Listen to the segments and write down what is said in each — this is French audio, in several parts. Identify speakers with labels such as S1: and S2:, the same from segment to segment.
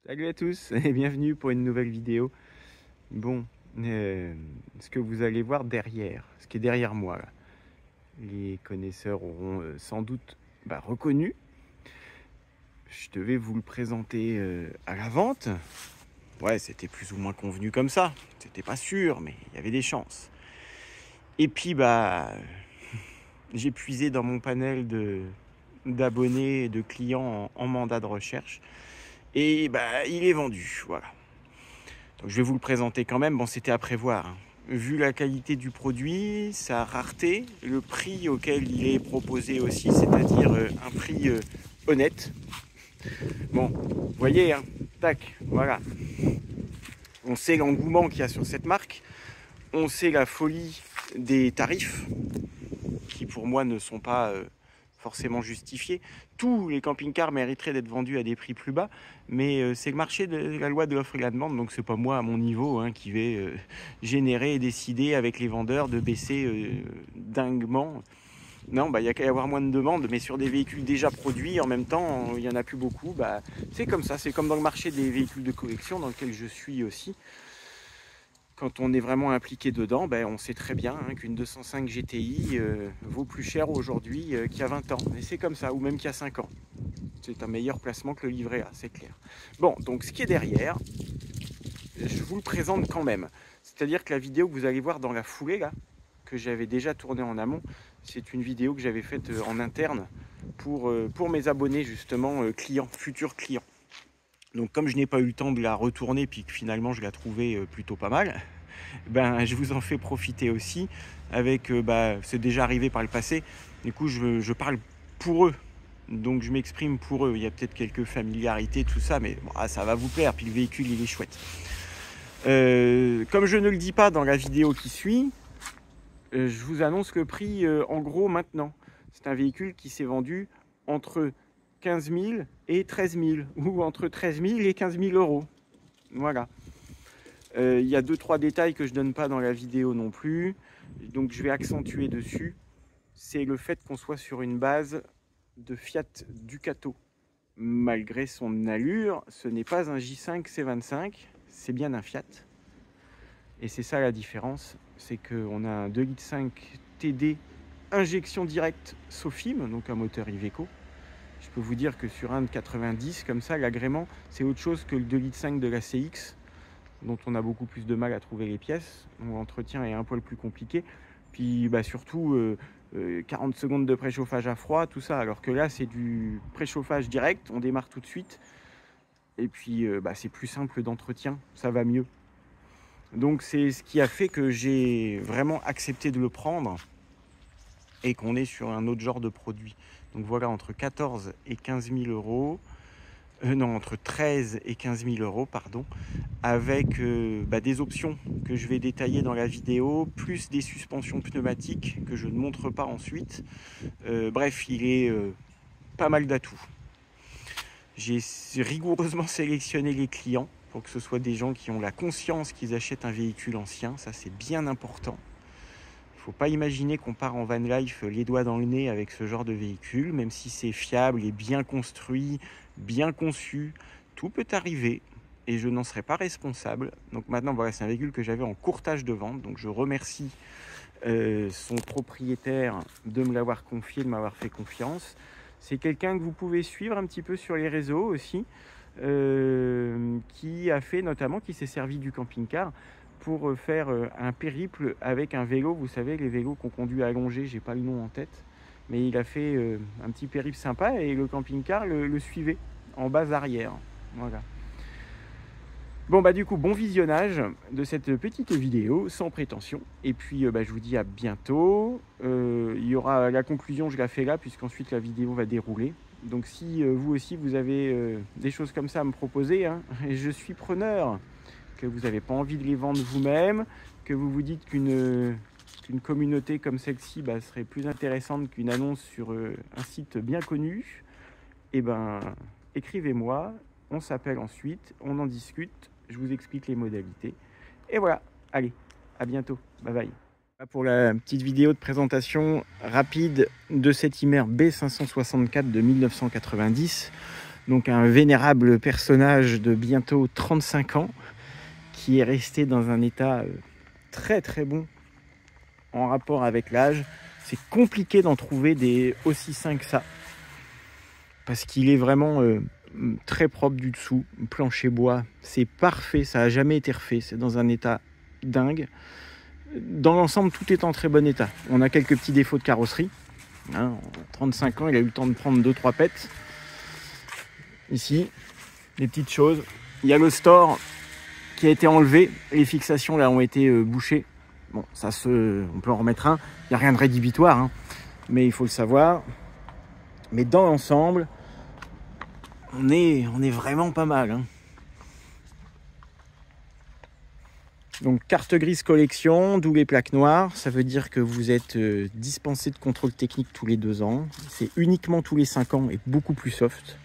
S1: Salut à tous et bienvenue pour une nouvelle vidéo. Bon, ce que vous allez voir derrière, ce qui est derrière moi, là, les connaisseurs auront sans doute reconnu. Je devais vous le présenter à la vente. Ouais, c'était plus ou moins convenu comme ça. C'était pas sûr, mais il y avait des chances. Et puis, j'ai puisé dans mon panel d'abonnés et de clients en mandat de recherche. Et il est vendu, voilà. Donc, je vais vous le présenter quand même. Bon, c'était à prévoir, hein. Vu la qualité du produit, sa rareté, le prix auquel il est proposé aussi, c'est-à-dire un prix honnête. Bon, vous voyez, hein, tac, voilà. On sait l'engouement qu'il y a sur cette marque. On sait la folie des tarifs, qui pour moi ne sont pas forcément justifiés. Tous les camping-cars mériteraient d'être vendus à des prix plus bas, mais c'est le marché de la loi de l'offre et la demande, donc c'est pas moi à mon niveau qui vais générer et décider avec les vendeurs de baisser dinguement. Non, il y a qu'à y avoir moins de demandes, mais sur des véhicules déjà produits, en même temps, il n'y en a plus beaucoup. C'est comme ça, c'est comme dans le marché des véhicules de collection dans lequel je suis aussi. Quand on est vraiment impliqué dedans, on sait très bien qu'une 205 GTI vaut plus cher aujourd'hui qu'il y a 20 ans. Et c'est comme ça, ou même qu'il y a 5 ans. C'est un meilleur placement que le livret A, c'est clair. Bon, donc ce qui est derrière, je vous le présente quand même. C'est-à-dire que la vidéo que vous allez voir dans la foulée, là, que j'avais déjà tournée en amont, c'est une vidéo que j'avais faite en interne pour mes abonnés, justement, clients, futurs clients. Donc comme je n'ai pas eu le temps de la retourner, puis que finalement je la trouvais plutôt pas mal, je vous en fais profiter aussi avec, c'est déjà arrivé par le passé, du coup je parle pour eux, donc je m'exprime pour eux. Il y a peut-être quelques familiarités, tout ça, mais bon, ça va vous plaire, puis le véhicule il est chouette. Comme je ne le dis pas dans la vidéo qui suit, je vous annonce le prix en gros maintenant. C'est un véhicule qui s'est vendu entre 15 000 et 13 000, ou entre 13 000 et 15 000 euros. Voilà. Il y a 2-3 détails que je ne donne pas dans la vidéo non plus, donc je vais accentuer dessus. C'est le fait qu'on soit sur une base de Fiat Ducato. Malgré son allure, ce n'est pas un J5 C25, c'est bien un Fiat. Et c'est ça la différence, c'est qu'on a un 2,5 litres TD injection directe Sofim, donc un moteur Iveco. Je peux vous dire que sur un de 90, comme ça, l'agrément, c'est autre chose que le 2,5 litres de la CX, dont on a beaucoup plus de mal à trouver les pièces. L'entretien est un poil plus compliqué. Puis surtout, 40 secondes de préchauffage à froid, tout ça. Alors que là, c'est du préchauffage direct, on démarre tout de suite. Et puis, c'est plus simple d'entretien, ça va mieux. Donc, c'est ce qui a fait que j'ai vraiment accepté de le prendre et qu'on est sur un autre genre de produit. Donc voilà, entre 14 et 15 000 euros. Non, entre 13 et 15 000 euros, pardon, avec des options que je vais détailler dans la vidéo, plus des suspensions pneumatiques que je ne montre pas ensuite. Bref, il est pas mal d'atouts. J'ai rigoureusement sélectionné les clients pour que ce soit des gens qui ont la conscience qu'ils achètent un véhicule ancien, ça c'est bien important. Il ne faut pas imaginer qu'on part en van life les doigts dans le nez avec ce genre de véhicule, même si c'est fiable et bien construit, bien conçu, tout peut arriver et je n'en serai pas responsable. Donc maintenant, voilà, c'est un véhicule que j'avais en courtage de vente, donc je remercie son propriétaire de me l'avoir confié, de m'avoir fait confiance. C'est quelqu'un que vous pouvez suivre un petit peu sur les réseaux aussi, qui a fait notamment, qui s'est servi du camping-car pour faire un périple avec un vélo. Vous savez, les vélos qu'on conduit allongés, j'ai pas le nom en tête, mais il a fait un petit périple sympa et le camping-car le suivait en base arrière. Voilà. Bon du coup, bon visionnage de cette petite vidéo sans prétention. Et puis je vous dis à bientôt. Il y aura la conclusion, je la fais là, puisqu'ensuite la vidéo va dérouler. Donc si vous aussi vous avez des choses comme ça à me proposer, je suis preneur. Que vous n'avez pas envie de les vendre vous-même, que vous vous dites qu'une communauté comme celle-ci serait plus intéressante qu'une annonce sur un site bien connu, écrivez-moi, on s'appelle ensuite, on en discute, je vous explique les modalités. Et voilà, allez, à bientôt, bye bye. Pour la petite vidéo de présentation rapide de cet Imer B564 de 1990. Donc un vénérable personnage de bientôt 35 ans qui est resté dans un état très très bon en rapport avec l'âge. C'est compliqué d'en trouver des aussi sains que ça parce qu'il est vraiment très propre du dessous, plancher bois, c'est parfait, ça n'a jamais été refait, c'est dans un état dingue. Dans l'ensemble, tout est en très bon état. On a quelques petits défauts de carrosserie. Hein, en 35 ans, il a eu le temps de prendre 2-3 pètes. Ici, des petites choses. Il y a le store qui a été enlevé. Les fixations là ont été bouchées. Bon, on peut en remettre un. Il n'y a rien de rédhibitoire, hein, mais il faut le savoir. Mais dans l'ensemble, on est vraiment pas mal. Hein. Donc carte grise collection, d'où les plaques noires. Ça veut dire que vous êtes dispensé de contrôle technique tous les 2 ans. C'est uniquement tous les 5 ans et beaucoup plus soft.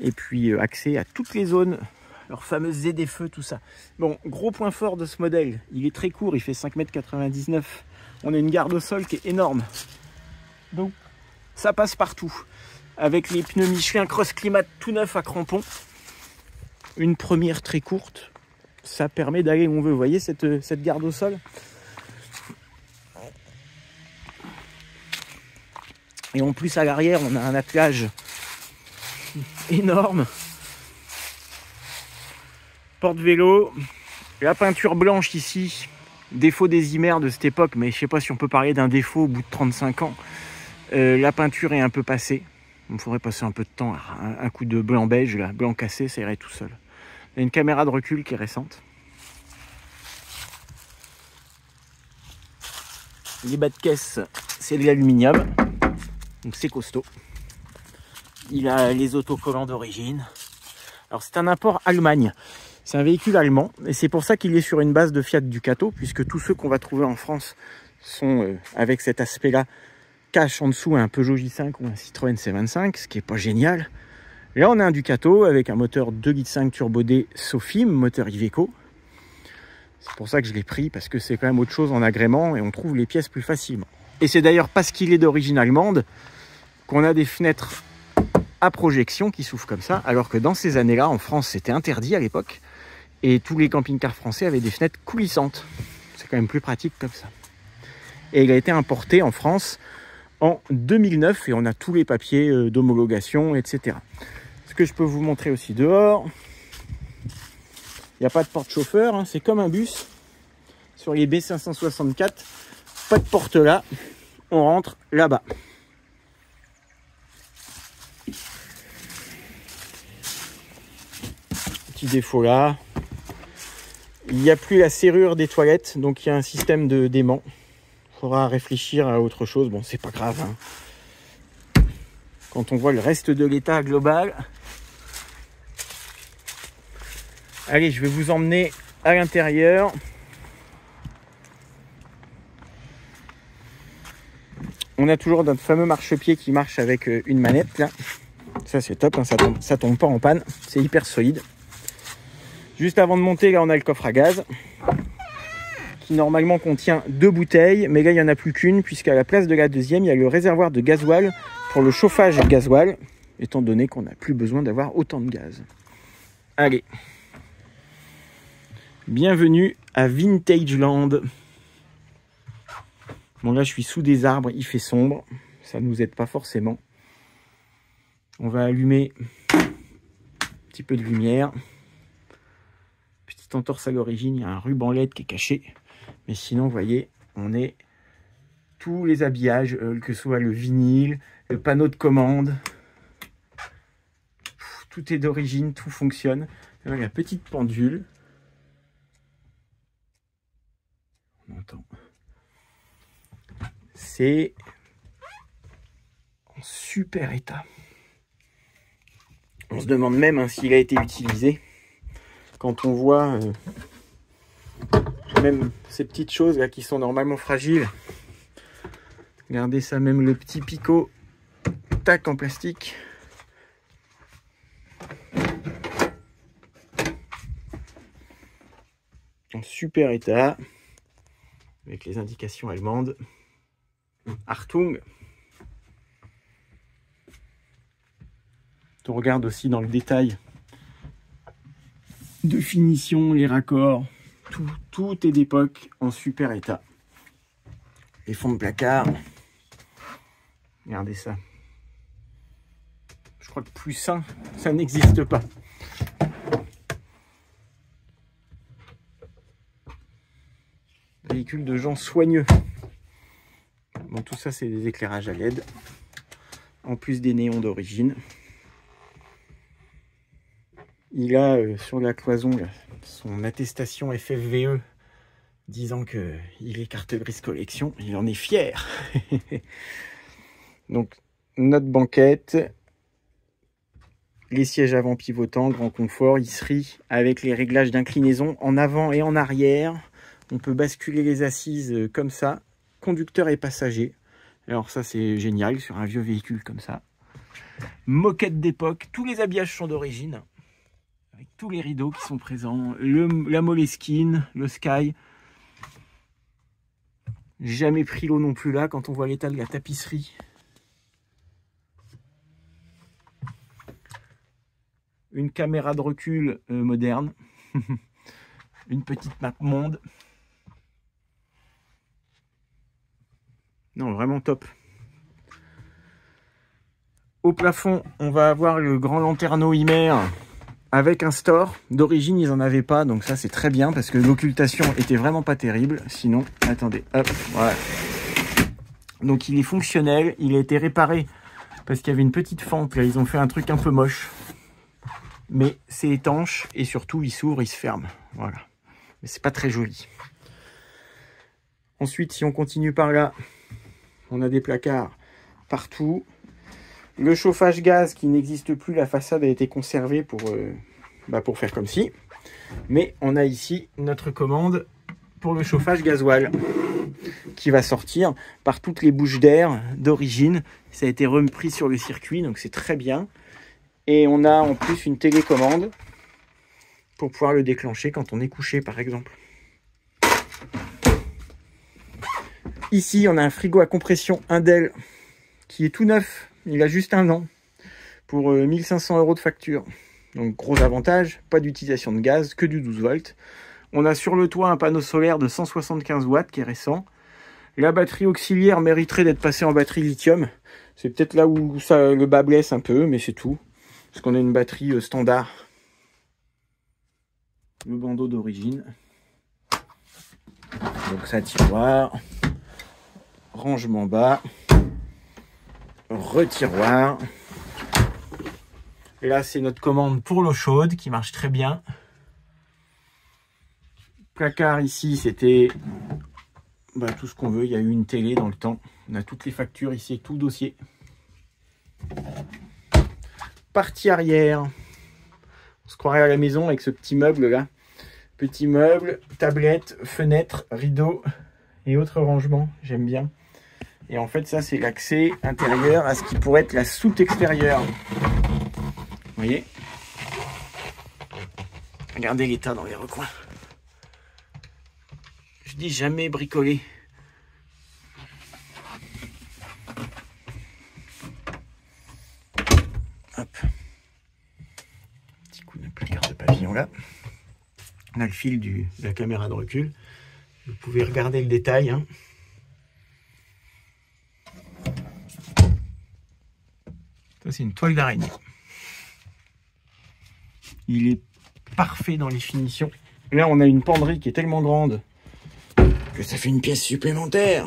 S1: Et puis accès à toutes les zones, leurs fameuses ZFE, tout ça. Bon, gros point fort de ce modèle, il est très court, il fait 5,99 m. On a une garde au sol qui est énorme. Donc ça passe partout. Avec les pneus Michelin Cross Climat tout neuf à crampons. Une première très courte. Ça permet d'aller où on veut. Vous voyez cette garde au sol? Et en plus à l'arrière, on a un attelage énorme. Porte-vélo. La peinture blanche ici. Défaut des Imer de cette époque, mais je ne sais pas si on peut parler d'un défaut au bout de 35 ans. La peinture est un peu passée. Il faudrait passer un peu de temps. Un coup de blanc beige, là, blanc cassé, ça irait tout seul. Il y a une caméra de recul qui est récente. Les bas de caisse, c'est de l'aluminium. Donc c'est costaud. Il a les autocollants d'origine. Alors c'est un import Allemagne. C'est un véhicule allemand. Et c'est pour ça qu'il est sur une base de Fiat Ducato. Puisque tous ceux qu'on va trouver en France sont avec cet aspect-là. Cache en dessous un Peugeot J5 ou un Citroën C25. Ce qui n'est pas génial. Là on a un Ducato avec un moteur 2,5 litres Turbo D Sofim, moteur Iveco. C'est pour ça que je l'ai pris, parce que c'est quand même autre chose en agrément et on trouve les pièces plus facilement. Et c'est d'ailleurs parce qu'il est d'origine allemande qu'on a des fenêtres à projection qui s'ouvrent comme ça, alors que dans ces années-là, en France, c'était interdit à l'époque. Et tous les camping-cars français avaient des fenêtres coulissantes. C'est quand même plus pratique comme ça. Et il a été importé en France en 2009 et on a tous les papiers d'homologation, etc. Ce que je peux vous montrer aussi dehors... Il n'y a pas de porte-chauffeur, hein, c'est comme un bus. Sur les B564, pas de porte là, on rentre là-bas. Petit défaut là. Il n'y a plus la serrure des toilettes, donc il y a un système de d'aimant. Il faudra réfléchir à autre chose, bon c'est pas grave. Hein. Quand on voit le reste de l'état global... Allez, je vais vous emmener à l'intérieur. On a toujours notre fameux marchepied qui marche avec une manette là. Ça c'est top, hein, ça tombe pas en panne. C'est hyper solide. Juste avant de monter, là on a le coffre à gaz. Qui normalement contient 2 bouteilles. Mais là il n'y en a plus qu'une, puisqu'à la place de la deuxième, il y a le réservoir de gasoil pour le chauffage gasoil. Étant donné qu'on n'a plus besoin d'avoir autant de gaz. Allez. Bienvenue à Vintageland. Bon là je suis sous des arbres, il fait sombre, ça ne nous aide pas forcément. On va allumer un petit peu de lumière. Petite entorse à l'origine, il y a un ruban LED qui est caché. Mais sinon vous voyez, on est tous les habillages, que ce soit le vinyle, le panneau de commande. Tout est d'origine, tout fonctionne. Là, la petite pendule. On entend. C'est en super état. On se demande même hein, s'il a été utilisé. Quand on voit même ces petites choses là qui sont normalement fragiles. Regardez ça, même le petit picot tac en plastique. En super état. Avec les indications allemandes. Achtung. Quand on regarde aussi dans le détail de finition, les raccords, tout est d'époque en super état. Les fonds de placard, regardez ça. Je crois que plus sain, ça n'existe pas. Véhicule de gens soigneux. Bon, tout ça, c'est des éclairages à LED. En plus des néons d'origine. Il a sur la cloison là, son attestation FFVE disant qu'il est carte grise collection. Il en est fier. Donc, notre banquette. Les sièges avant pivotants, grand confort, isserie avec les réglages d'inclinaison en avant et en arrière. On peut basculer les assises comme ça, conducteur et passager. Alors ça c'est génial sur un vieux véhicule comme ça. Moquette d'époque, tous les habillages sont d'origine. Avec tous les rideaux qui sont présents, la Moleskine, le Sky. Jamais pris l'eau non plus là quand on voit l'état de la tapisserie. Une caméra de recul moderne. Une petite map monde. Non, vraiment top. Au plafond, on va avoir le grand lanterneau Imer avec un store. D'origine, ils n'en avaient pas, donc ça c'est très bien parce que l'occultation était vraiment pas terrible. Sinon, attendez, hop, voilà. Donc il est fonctionnel, il a été réparé parce qu'il y avait une petite fente. Là, ils ont fait un truc un peu moche. Mais c'est étanche et surtout il s'ouvre, il se ferme. Voilà. Mais c'est pas très joli. Ensuite, si on continue par là, on a des placards partout. Le chauffage gaz qui n'existe plus, la façade a été conservée pour faire comme ci. Mais on a ici notre commande pour le chauffage gasoil qui va sortir par toutes les bouches d'air d'origine. Ça a été repris sur le circuit, donc c'est très bien. Et on a en plus une télécommande pour pouvoir le déclencher quand on est couché, par exemple. Ici, on a un frigo à compression Indel qui est tout neuf. Il a juste 1 an pour 1500 € de facture. Donc, gros avantage, pas d'utilisation de gaz, que du 12 volts. On a sur le toit un panneau solaire de 175 watts qui est récent. La batterie auxiliaire mériterait d'être passée en batterie lithium. C'est peut-être là où ça, le bas blesse un peu, mais c'est tout. Parce qu'on a une batterie standard. Le bandeau d'origine. Donc ça, tiroir. Rangement bas. Retiroir. Et là, c'est notre commande pour l'eau chaude qui marche très bien. Placard ici, c'était tout ce qu'on veut. Il y a eu une télé dans le temps. On a toutes les factures ici et tout le dossier. Partie arrière. On se croirait à la maison avec ce petit meuble là. Petit meuble, tablette, fenêtre, rideau et autres rangements. J'aime bien. Et en fait, ça, c'est l'accès intérieur à ce qui pourrait être la soute extérieure. Vous voyez? Regardez l'état dans les recoins. Je dis jamais bricoler. Hop. Petit coup de placard de pavillon là. On a le fil de la caméra de recul. Vous pouvez regarder le détail. Hein. Ça, c'est une toile d'araignée. Il est parfait dans les finitions. Là, on a une penderie qui est tellement grande que ça fait une pièce supplémentaire.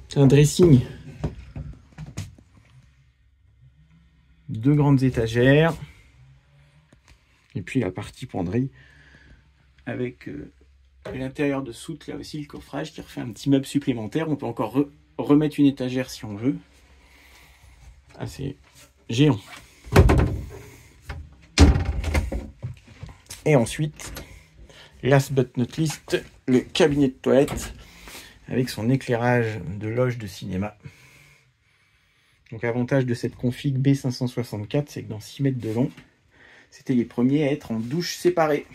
S1: C'est un dressing. 2 grandes étagères. Et puis la partie penderie avec l'intérieur de soute, là aussi le coffrage qui refait un petit meuble supplémentaire. On peut encore remettre une étagère si on veut. Ah, c'est géant. Et ensuite, last but not least, le cabinet de toilette avec son éclairage de loge de cinéma. Donc avantage de cette config B564, c'est que dans 6 mètres de long, c'était les premiers à être en douche séparée.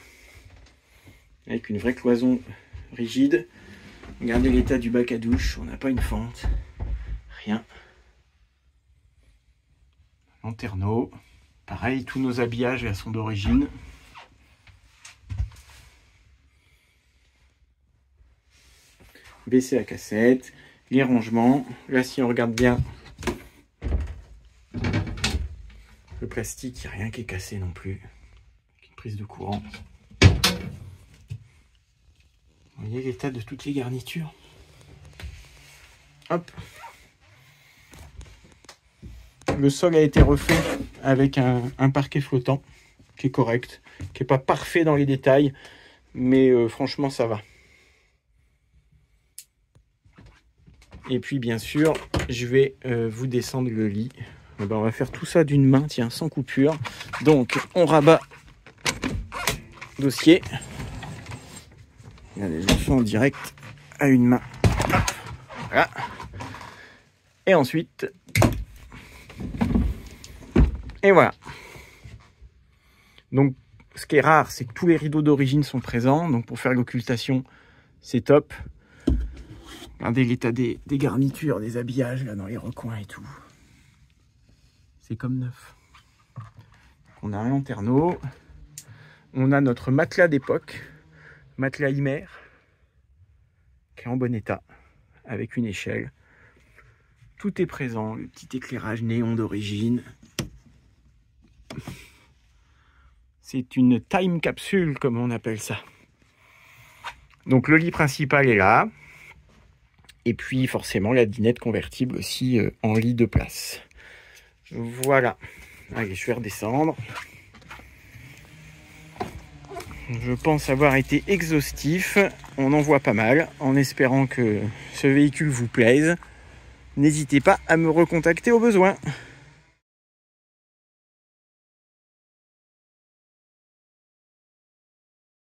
S1: Avec une vraie cloison rigide. Regardez l'état du bac à douche, on n'a pas une fente, rien. Lanterneau, Pareil, tous nos habillages là, sont d'origine. WC à cassette, les rangements. Là, si on regarde bien, le plastique, il n'y a rien qui est cassé non plus. Une prise de courant. Vous voyez l'état de toutes les garnitures. Hop. Le sol a été refait avec un parquet flottant qui est correct, qui n'est pas parfait dans les détails, mais franchement ça va. Et puis bien sûr, je vais vous descendre le lit. Et ben, on va faire tout ça d'une main, tiens, sans coupure. Donc on rabat le dossier. Regardez, je le fais en direct à une main. Hop, voilà. Et ensuite, et voilà. Donc, ce qui est rare, c'est que tous les rideaux d'origine sont présents. Donc, pour faire l'occultation, c'est top. Regardez l'état des garnitures, des habillages là dans les recoins et tout. C'est comme neuf. Donc, on a un lanterneau. On a notre matelas d'époque, matelas Imer, qui est en bon état, avec une échelle. Tout est présent, le petit éclairage néon d'origine. C'est une time capsule, comme on appelle ça. Donc le lit principal est là. Et puis forcément la dinette convertible aussi en lit de place. Voilà. Allez, je vais redescendre. Je pense avoir été exhaustif. On en voit pas mal. En espérant que ce véhicule vous plaise. N'hésitez pas à me recontacter au besoin.